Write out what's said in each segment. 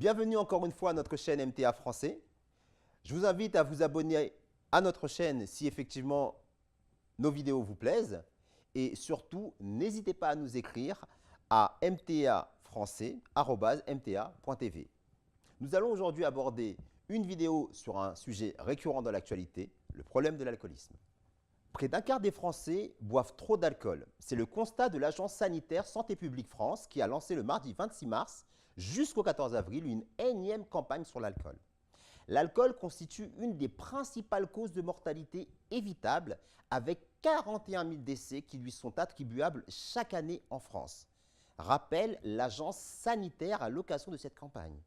Bienvenue encore une fois à notre chaîne MTA Français. Je vous invite à vous abonner à notre chaîne si effectivement nos vidéos vous plaisent. Et surtout, n'hésitez pas à nous écrire à mtafrançais@mta.tv. Nous allons aujourd'hui aborder une vidéo sur un sujet récurrent dans l'actualité, le problème de l'alcoolisme. Près d'un quart des Français boivent trop d'alcool. C'est le constat de l'Agence sanitaire Santé publique France qui a lancé le mardi 26 mars jusqu'au 14 avril une énième campagne sur l'alcool. L'alcool constitue une des principales causes de mortalité évitable avec 41 000 décès qui lui sont attribuables chaque année en France, rappelle l'Agence sanitaire à l'occasion de cette campagne.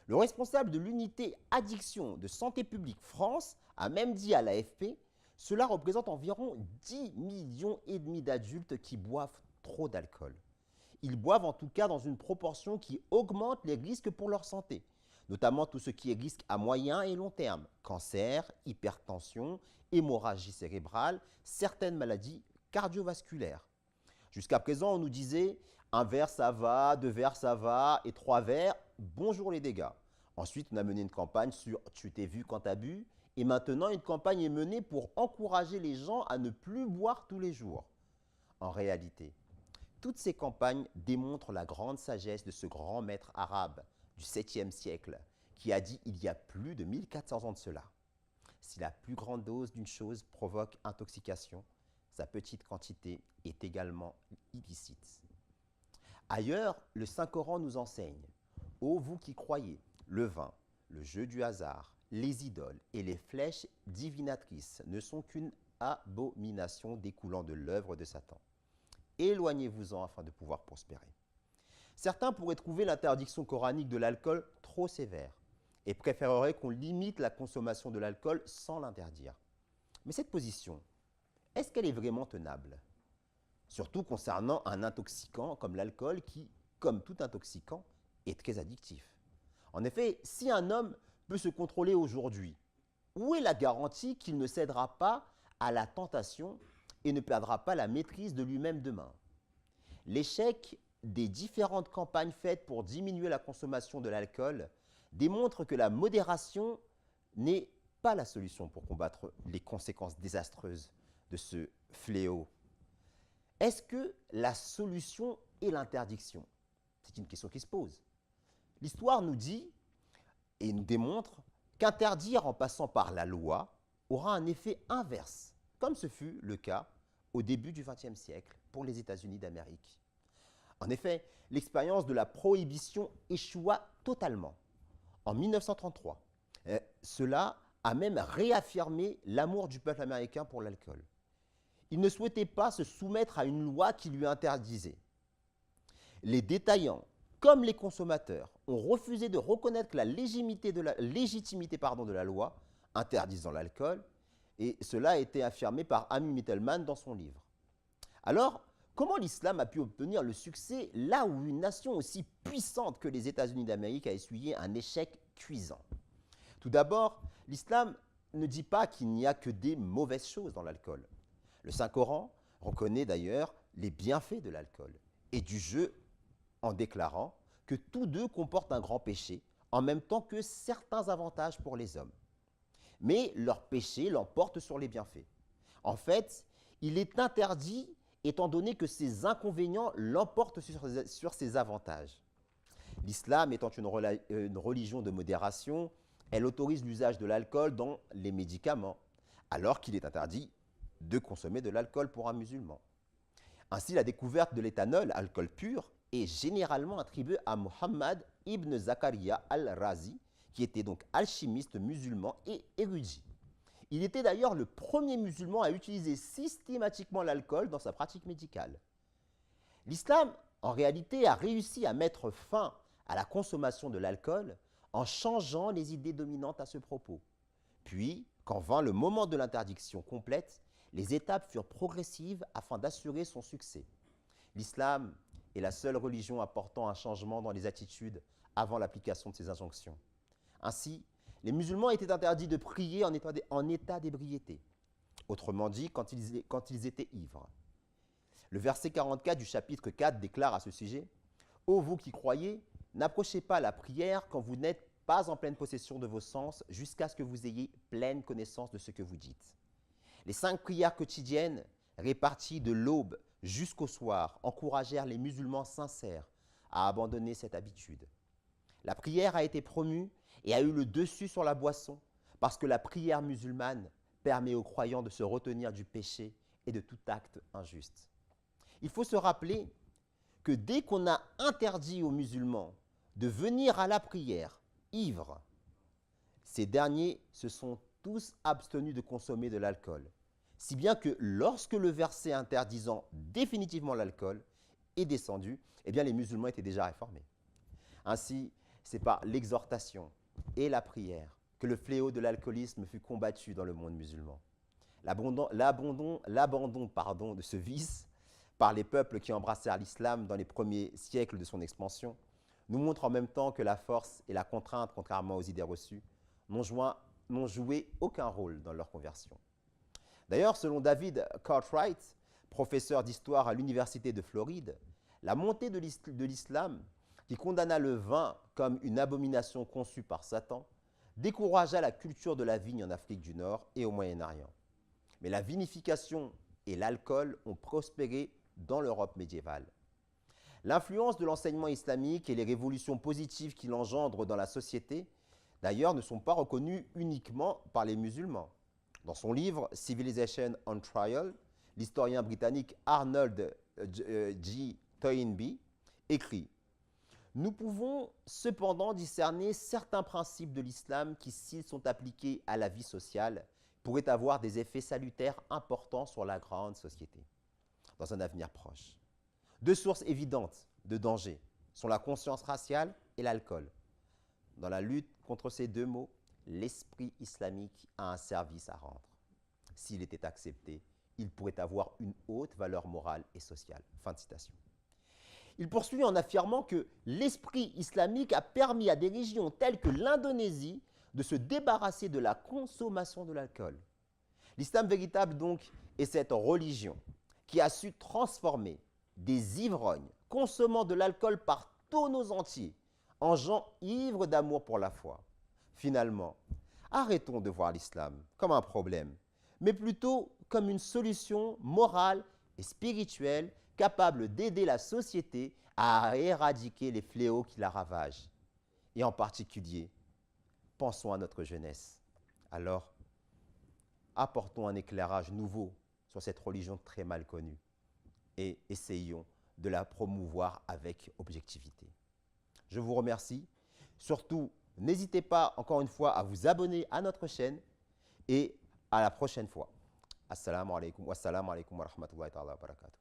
Le responsable de l'unité addiction de Santé publique France a même dit à l'AFP: cela représente environ 10,5 millions d'adultes qui boivent trop d'alcool. Ils boivent en tout cas dans une proportion qui augmente les risques pour leur santé, notamment tout ce qui est risque à moyen et long terme, cancer, hypertension, hémorragie cérébrale, certaines maladies cardiovasculaires. Jusqu'à présent, on nous disait un verre ça va, deux verres ça va et trois verres, bonjour les dégâts. Ensuite, on a mené une campagne sur tu t'es vu quand t'as bu. Et maintenant, une campagne est menée pour encourager les gens à ne plus boire tous les jours. En réalité, toutes ces campagnes démontrent la grande sagesse de ce grand maître arabe du 7e siècle qui a dit il y a plus de 1400 ans de cela: si la plus grande dose d'une chose provoque intoxication, sa petite quantité est également illicite. Ailleurs, le Saint-Coran nous enseigne: ô vous qui croyez, le vin, le jeu du hasard, les idoles et les flèches divinatrices ne sont qu'une abomination découlant de l'œuvre de Satan. Éloignez-vous-en afin de pouvoir prospérer. Certains pourraient trouver l'interdiction coranique de l'alcool trop sévère et préféreraient qu'on limite la consommation de l'alcool sans l'interdire. Mais cette position, est-ce qu'elle est vraiment tenable? Surtout concernant un intoxicant comme l'alcool qui, comme tout intoxicant, est très addictif. En effet, si un homme peut se contrôler aujourd'hui, où est la garantie qu'il ne cédera pas à la tentation et ne perdra pas la maîtrise de lui-même demain? L'échec des différentes campagnes faites pour diminuer la consommation de l'alcool démontre que la modération n'est pas la solution pour combattre les conséquences désastreuses de ce fléau. Est-ce que la solution est l'interdiction? C'est une question qui se pose. L'histoire nous dit et nous démontre qu'interdire en passant par la loi aura un effet inverse, comme ce fut le cas au début du XXe siècle pour les États-Unis d'Amérique. En effet, l'expérience de la prohibition échoua totalement. En 1933, cela a même réaffirmé l'amour du peuple américain pour l'alcool. Il ne souhaitait pas se soumettre à une loi qui lui interdisait. Les détaillants comme les consommateurs ont refusé de reconnaître la légitimité de la loi interdisant l'alcool, et cela a été affirmé par Amy Mittelman dans son livre. Alors, comment l'islam a pu obtenir le succès là où une nation aussi puissante que les États-Unis d'Amérique a essuyé un échec cuisant? Tout d'abord, l'islam ne dit pas qu'il n'y a que des mauvaises choses dans l'alcool. Le Saint-Coran reconnaît d'ailleurs les bienfaits de l'alcool et du jeu en déclarant que tous deux comportent un grand péché, en même temps que certains avantages pour les hommes. Mais leur péché l'emporte sur les bienfaits. En fait, il est interdit étant donné que ses inconvénients l'emportent sur ses avantages. L'islam étant une religion de modération, elle autorise l'usage de l'alcool dans les médicaments, alors qu'il est interdit de consommer de l'alcool pour un musulman. Ainsi, la découverte de l'éthanol, alcool pur, est généralement attribuée à Muhammad ibn Zakaria al-Razi, qui était donc alchimiste musulman et érudit. Il était d'ailleurs le premier musulman à utiliser systématiquement l'alcool dans sa pratique médicale. L'islam, en réalité, a réussi à mettre fin à la consommation de l'alcool en changeant les idées dominantes à ce propos. Puis, quand vint le moment de l'interdiction complète, les étapes furent progressives afin d'assurer son succès. L'islam est la seule religion apportant un changement dans les attitudes avant l'application de ces injonctions. Ainsi, les musulmans étaient interdits de prier en état d'ébriété, autrement dit quand ils étaient ivres. Le verset 44 du chapitre 4 déclare à ce sujet: « Ô vous qui croyez, n'approchez pas la prière quand vous n'êtes pas en pleine possession de vos sens jusqu'à ce que vous ayez pleine connaissance de ce que vous dites. Les 5 prières quotidiennes, réparties de l'aube jusqu'au soir, encouragèrent les musulmans sincères à abandonner cette habitude. La prière a été promue et a eu le dessus sur la boisson parce que la prière musulmane permet aux croyants de se retenir du péché et de tout acte injuste. Il faut se rappeler que dès qu'on a interdit aux musulmans de venir à la prière ivres, ces derniers se sont tous abstenus de consommer de l'alcool, si bien que lorsque le verset interdisant définitivement l'alcool est descendu, eh bien les musulmans étaient déjà réformés. Ainsi, c'est par l'exhortation et la prière que le fléau de l'alcoolisme fut combattu dans le monde musulman. L'abandon de ce vice par les peuples qui embrassèrent l'islam dans les premiers siècles de son expansion nous montre en même temps que la force et la contrainte, contrairement aux idées reçues, n'ont joué aucun rôle dans leur conversion. D'ailleurs, selon David Cartwright, professeur d'histoire à l'Université de Floride, la montée de l'islam, qui condamna le vin comme une abomination conçue par Satan, découragea la culture de la vigne en Afrique du Nord et au Moyen-Orient. Mais la vinification et l'alcool ont prospéré dans l'Europe médiévale. L'influence de l'enseignement islamique et les révolutions positives qu'il engendre dans la société, d'ailleurs, ne sont pas reconnues uniquement par les musulmans. Dans son livre « Civilization on Trial », l'historien britannique Arnold G. Toynbee écrit « Nous pouvons cependant discerner certains principes de l'islam qui, s'ils sont appliqués à la vie sociale, pourraient avoir des effets salutaires importants sur la grande société, dans un avenir proche. 2 sources évidentes de danger sont la conscience raciale et l'alcool. Dans la lutte contre ces 2 maux, l'esprit islamique a un service à rendre. S'il était accepté, il pourrait avoir une haute valeur morale et sociale. » Fin de citation. Il poursuit en affirmant que l'esprit islamique a permis à des régions telles que l'Indonésie de se débarrasser de la consommation de l'alcool. L'islam véritable, donc, est cette religion qui a su transformer des ivrognes consommant de l'alcool par tonneaux entiers en gens ivres d'amour pour la foi. Finalement, arrêtons de voir l'islam comme un problème, mais plutôt comme une solution morale et spirituelle capable d'aider la société à éradiquer les fléaux qui la ravagent. Et en particulier, pensons à notre jeunesse. Alors, apportons un éclairage nouveau sur cette religion très mal connue et essayons de la promouvoir avec objectivité. Je vous remercie. Surtout, n'hésitez pas, encore une fois, à vous abonner à notre chaîne et à la prochaine fois. Assalamu alaikum wa rahmatullahi wa barakatuh.